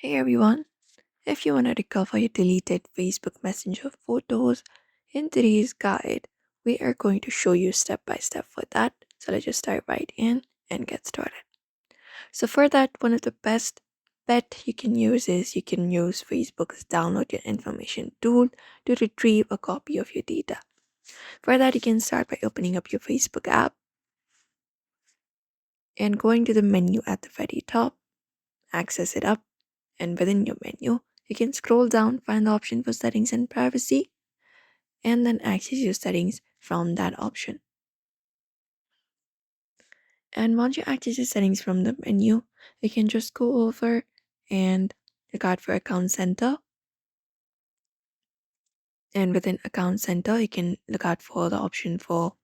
Hey everyone, if you want to recover your deleted Facebook Messenger photos, in today's guide, we are going to show you step by step for that. So let's just dive right in and get started. So for that, one of the best bet you can use is you can use Facebook's download your information tool to retrieve a copy of your data. For that, you can start by opening up your Facebook app and going to the menu at the very top, access it up, and within your menu, you can scroll down, find the option for settings and privacy, and then access your settings from that option. And once you access your settings from the menu, you can just go over and look out for Account Center. And within Account Center, you can look out for the option for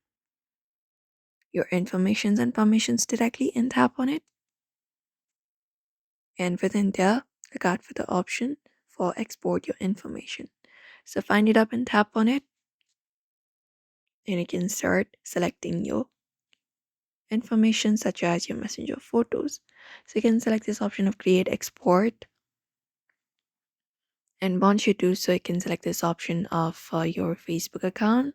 your informations and permissions directly and tap on it. And within there, look out for the option for export your information. So find it up and tap on it, and you can start selecting your information such as your messenger photos. So you can select this option of create export, and once you do so, you can select this option of your Facebook account,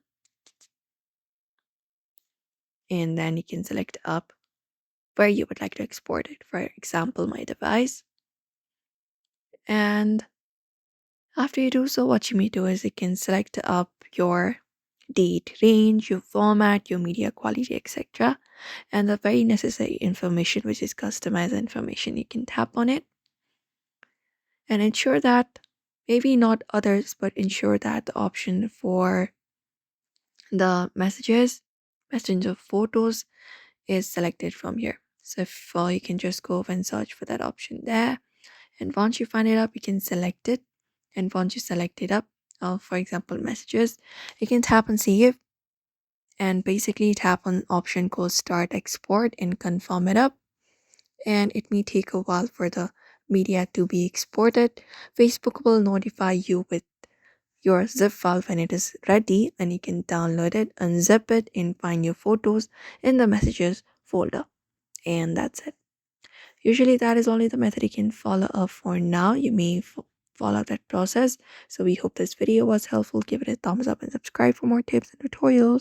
and then you can select up where you would like to export it, for example my device. And after you do so, what you may do is you can select up your date range, your format, your media quality, etc. And the very necessary information, which is customized information, you can tap on it and ensure that, maybe not others, but ensure that the option for the messages, messenger photos is selected from here. So if you can just go and search for that option there, and once you find it up, you can select it. And once you select it up, for example messages, you can tap on save, and basically tap on option called start export and confirm it up. And it may take a while for the media to be exported. Facebook will notify you with your zip file when it is ready, and you can download it, unzip it, and find your photos in the messages folder. And that's it. Usually, that is only the method you can follow up for now. You may follow that process. So, we hope this video was helpful. Give it a thumbs up and subscribe for more tips and tutorials.